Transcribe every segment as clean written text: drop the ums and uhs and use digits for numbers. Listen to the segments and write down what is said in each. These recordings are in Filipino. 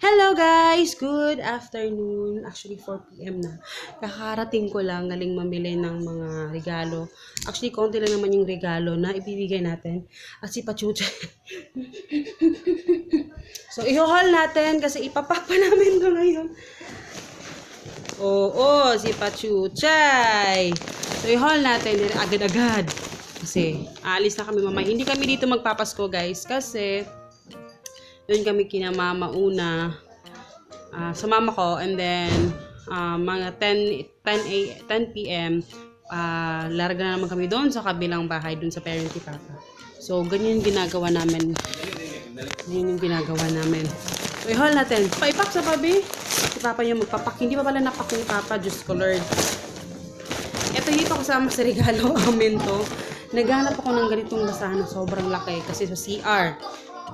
Hello guys! Good afternoon. Actually 4 PM na. Kakarating ko lang, galing mamili ng mga regalo. Actually, konti lang naman yung regalo na ibibigay natin. At si Pachucha. So, i-haul natin kasi ipapak pa namin ko ngayon. Oo, si Pachuchay. So, i-haul natin agad-agad. Kasi, aalis na kami mamaya. Hindi kami dito magpapasko guys kasi doon kami kina mama una sa mama ko, and then mga 10 p.m. Larga na naman kami doon sa kabilang bahay doon sa parent ni Papa. So ganyan yung ginagawa namin. So i-haul natin. Paipak sa babi. Si Papa yung magpapak. Hindi pa pala napak ni Papa. Diyos ko Lord. Ito hindi pa kasama sa regalo amin to. Naghanap ako ng ganitong basahan na sobrang laki kasi sa CR.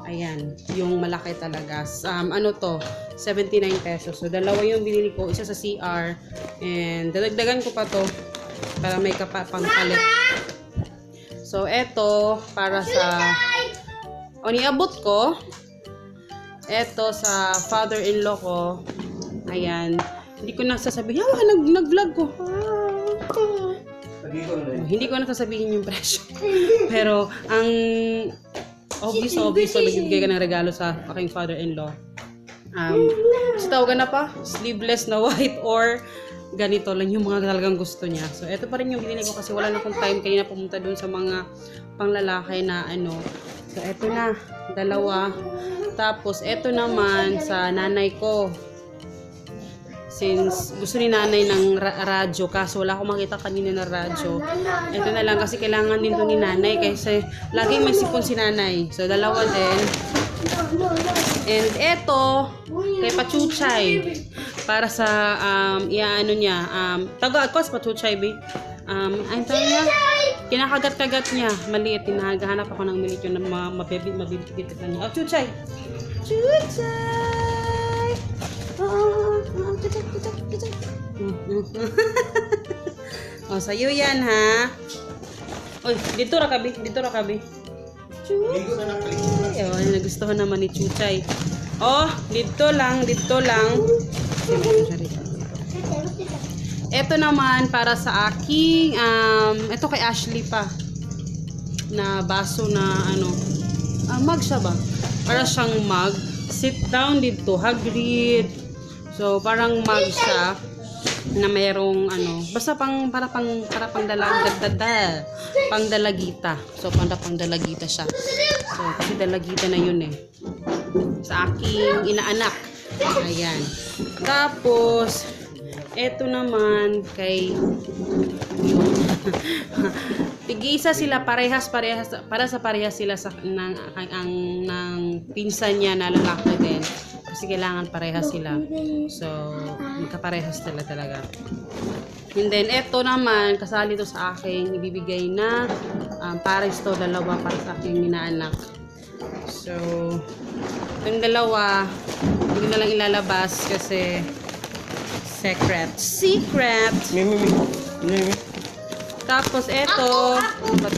Ayan, yung malaki talaga. Ano to? 79 pesos. So, dalawa yung binili ko. Isa sa CR. And, dadagdagan ko pa to para may pangpalit. So, eto, para sa niabot ko. Eto, sa father-in-law ko. Ayan. Hindi ko nasasabihin. Nag-vlog ko. Hindi ko nasasabihin yung presyo. Pero, ang obvious, nagbibigay ka ng regalo sa aking father-in-law. Tawagan na pa, sleeveless na white or ganito lang yung mga talagang gusto niya. So, ito pa rin yung binili ko kasi wala na akong time kanina pumunta dun sa mga panglalaki na ano. So, ito na, dalawa. Tapos, ito naman sa nanay ko. Since gusto ni nanay ng radyo, kaso wala akong makita kanina na radyo. Ito na lang kasi kailangan din to ni nanay kasi laging may sipon si nanay. So, dalawa din. And ito, kay Pachuchay. Para sa, iaano niya, taga-akos Pachuchay, be. Ang tawag niya, kinakagat-kagat niya. Maliit, hinahanap ako ng maliit yun na mabibigit niya. Oh, Chuchay! Chuchay! Oh, sa'yo yan ha. Oy, dito ra kabi. Chuchay. Oh, nagustuhan naman ni Chuchay. Oh, dito lang. Ito naman para sa aking ito kay Ashley pa. Na baso na ano. Mug siya ba? Para siyang mug. Sit down dito, Hagrid. So, parang mug siya na mayroong ano, basta para pang dalagita. So, pang dalagita siya. So, kasi dalagita na yun eh. Sa aking inaanak. Ayan. Tapos, eto naman kay tig-isa sila parehas para sa parehas sila sa ng pinsan niya na lalaki din. Kasi kailangan parehas sila. So, magkaparehas sila talaga. And then, eto naman, kasali to sa aking ibibigay na pares to, dalawa para sa aking inaanak. So, itong dalawa, hindi na lang ilalabas kasi secret. Tapos, eto, ano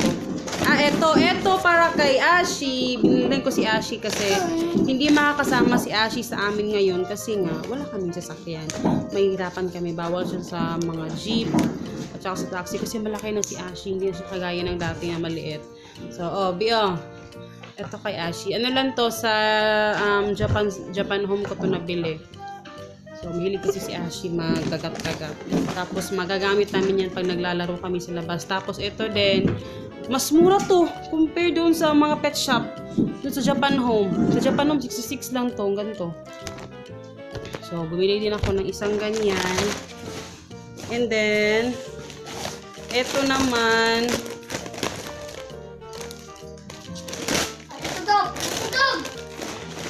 to? Eto para kay Ashi. Binilin ko si Ashi kasi hindi makakasama si Ashi sa amin ngayon kasi nga wala kaming sasakyan. Mahihirapan kami, bawal siya sa mga jeep at saka sa taxi kasi malaki na si Ashi, hindi na siya kagaya ng dati na maliit. So, eto kay Ashi. Ano lang to sa Japan Home ko to nabili. So, mahilig kasi si Ashi magagat-gagat. Tapos, magagamit namin yan pag naglalaro kami sa labas. Tapos, ito din, mas mura to compare doon sa mga pet shop. Doon sa Japan Home. Sa Japan Home, 66 lang to. Ganito. So, bumili din ako ng isang ganyan. And then, ito naman,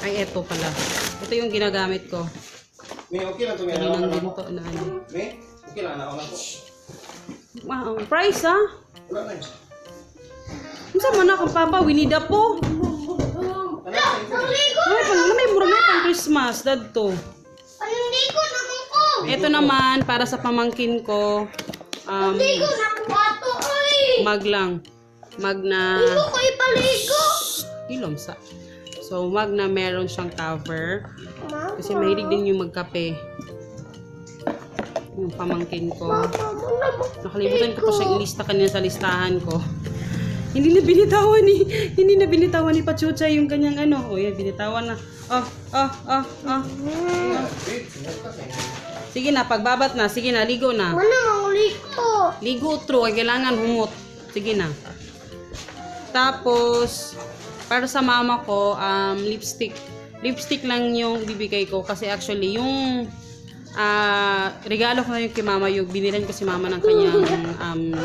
ay, ito pala. Ito yung ginagamit ko. Okay lang to, may Kaninang anak ginto na ano. Okay lang, anak ko. Wow, price ha? Wala na yun. Masa man akong papa, winida po. May mura na pang Christmas, dadto. Ito naman, para sa pamangkin ko, mag lang. Mag na... Hindi ko ipaligo. Ilom sa. So, wag na meron siyang cover. Kasi mahilig din yung magkape. Yung pamangkin ko. Nakalimutan ko pa siyang ilista kanina sa listahan ko. Hindi na binitawan ni Pachucha yung kanyang ano. O yan, binitawan na. Sige na, pagbabat na. Sige na, ligo na. Ligo true, kailangan humot. Sige na. Tapos, para sa mama ko, lipstick. Lipstick lang yung bibigay ko. Kasi actually, yung regalo ko na yung kay mama, yung binilan ko si mama ng kanyang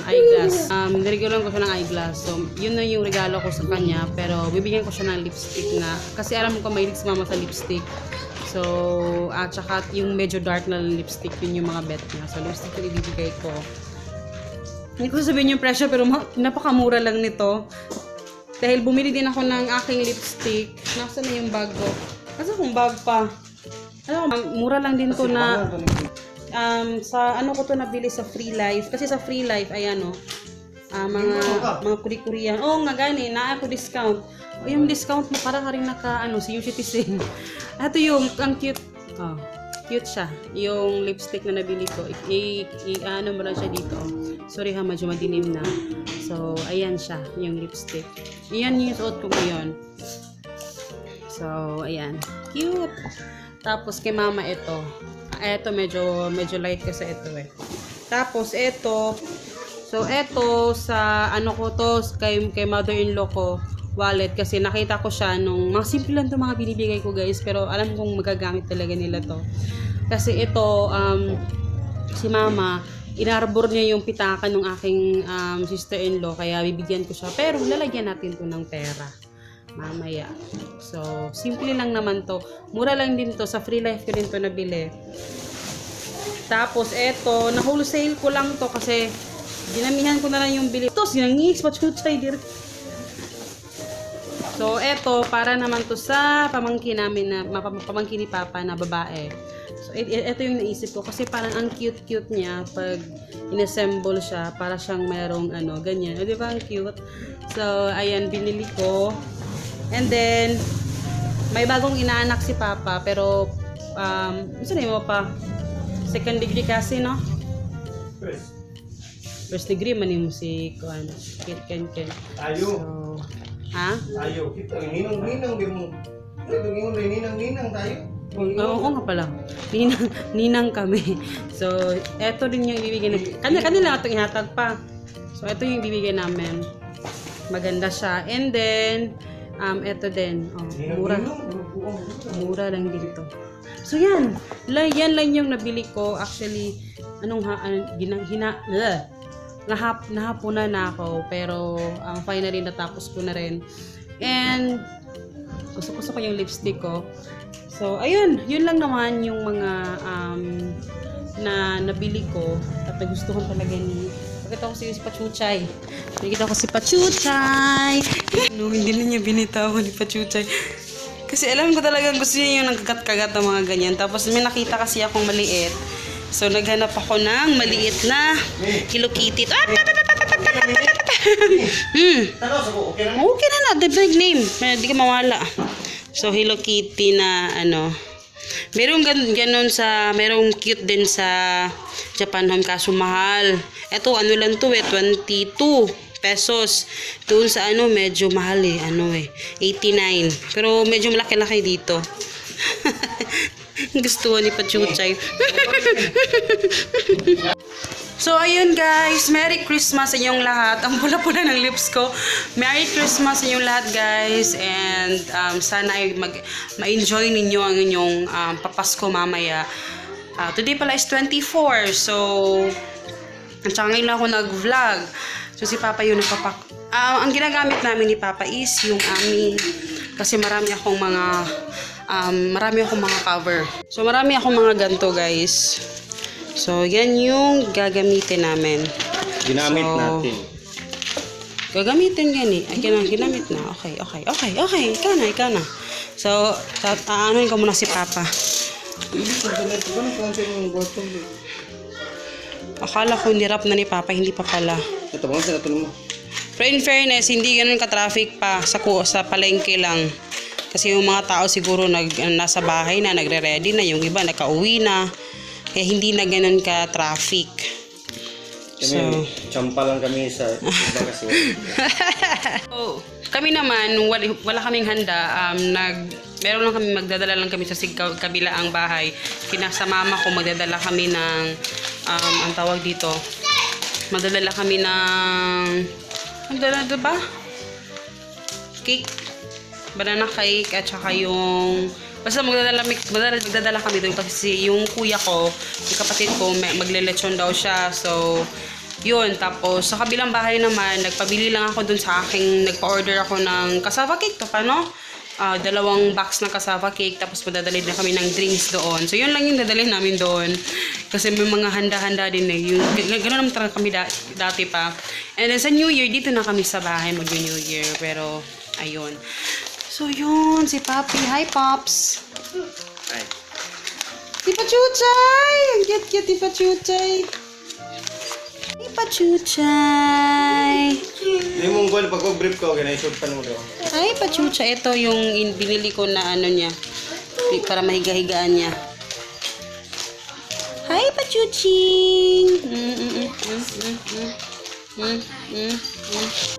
eyeglass. Niregaluhan ko siya ng eyeglass. So, yun na yung regalo ko sa kanya. Pero, bibigyan ko siya ng lipstick na, kasi alam ko mahilig si mama sa lipstick. So, at saka yung medyo dark na lipstick, yun yung mga bet niya. So, lipstick yung ibibigay ko. Hindi ko sabihin yung presyo, pero napakamura lang nito. Dahil bumili din ako ng aking lipstick. Nasaan na yung bag ko? Kasi kung bag pa. Mura lang din to na sa ano ko to nabili sa Free Life. Kasi sa Free Life, ayan o. Mga kuri-kuriyan. Oo nga gani, na ako discount. O yung discount mo, para ka rin naka, senior citizen. Ito yung, ang cute. Oh, cute siya. Yung lipstick na nabili ko. Ano mo lang siya dito. Sorry ha, medyo madilim na. So, ayan siya, yung lipstick. Ayan yung suot ko ngayon. So, ayan. Cute. Tapos, kay mama ito. Ito, medyo light kasi ito eh. Tapos, ito. So, ito, sa ano ko to, kay mother-in-law ko, wallet. Kasi nakita ko siya nung, mga simple lang to mga binibigay ko guys. Pero alam kong magagamit talaga nila to. Kasi ito, si mama, inarbor niya yung pitakan ng aking sister-in-law. Kaya bibigyan ko siya. Pero lalagyan natin to ng pera. Mamaya. So, simple lang naman to. Mura lang din to. Sa Free Life ko din to nabili. Tapos, eto, na-wholesale ko lang to kasi dinamihan ko na lang yung bili. Ito, sinangis, Pachuchay dir. So, eto, para naman to sa pamangkin namin na, pamangkin ni Papa na babae. So, ito yung naisip ko kasi parang ang cute-cute niya pag inassemble siya, para siyang merong ganyan. O, diba? Ang cute. So, ayan, binili ko. And then, may bagong inaanak si Papa, pero, saan mo pa? Second degree kasi, no? First degree, manin mo si Ken. Tayo. So, ha? Tayo. Ninang din mo. Ninang tayo. Oo nga pala. Ninang kami. So, eto din yung ibibigay na. Kanila itong ihatag pa. So, eto yung ibibigay namin. Maganda siya. And then, eto din. Oh, mura lang dito. So, yan. Yan lang yung nabili ko. Actually, nahapunan na ako. Pero, finally, natapos ko na rin. And, gusto ko yung lipstick ko. So, ayun. Yun lang naman yung mga na nabili ko. At nagustuhan talaga ni... Pakita ko si Pachuchay. Nakita ko si Pachuchay. Hindi na niya binitawan ni Pachuchay. Kasi alam ko talagang gusto niya yung nagkagat-kagat ng mga ganyan. Tapos may nakita kasi akong maliit. So, naghanap ako ng maliit na Hello Kitty. Okay na. The big name. Hindi ka mawala. So, Hello Kitty na merong ganun sa, merong cute din sa Japan Home, kaso mahal. Ito, lang to 22 pesos. Doon sa medyo mahal 89. Pero medyo malaki-laki dito. Gusto ni Pachuchay. So, ayun guys. Merry Christmas sa inyong lahat. Ang pula-pula ng lips ko. Merry Christmas sa inyong lahat guys. And sana ay ma-enjoy ninyo ang inyong papasko mamaya. Today pala is 24. So, at saka ngayon lang ako nag-vlog. So, si Papa yung nagpapak. Ang ginagamit namin ni Papa is yung aming, kasi marami akong mga cover. So, marami akong mga ganto guys. So, yan yung gagamitin namin. Ginamit natin. Gagamitin gani. Ay, ginamit na. Okay. Ikaw na. So, aanuin ko muna si Papa. Akala ko nirap na ni Papa, hindi pa pala. Ito bang sa katulong mo? Pero in fairness, hindi ganun ka-traffic pa sa palengke lang. Kasi yung mga tao siguro nasa bahay na, nagre-ready na, yung iba nakauwi na. Kaya hindi na ganun ka traffic. Kami, champa lang kami sa iba kasi. So, kami naman, wala kaming handa. Meron lang kami, magdadala lang kami sa kabilaang bahay. Sa mama ko, magdadala kami ng, ang tawag dito, magdadala kami ng, magdadala ba? Cake. Banana cake at saka yung, basta magdadala kami doon kasi yung kuya ko, yung kapatid ko, maglelechon daw siya. So, yun. Tapos, sa kabilang bahay naman, nagpabili lang ako doon sa aking, nagpa-order ako ng cassava cake. To, paano? 2 box ng cassava cake. Tapos, madadali din kami ng drinks doon. So, yun lang yung dadalhin namin doon. Kasi may mga handa-handa din eh. Gano'n naman talaga kami dati pa. And then, sa New Year, dito na kami sa bahay mag-New Year. Pero, ayun. So, yun. Si Papi. Hi, Pops. Ay. Tipa Chuchay! Ang cute-cute, Tipa Chuchay. Tipa Chuchay! Hindi mong gawin pag brief ko, ganun-shoot pa mo daw. Ay, Pachuchay. Ito yung binili ko na ano niya. Para mahiga-higaan niya. Hi, Pachuching!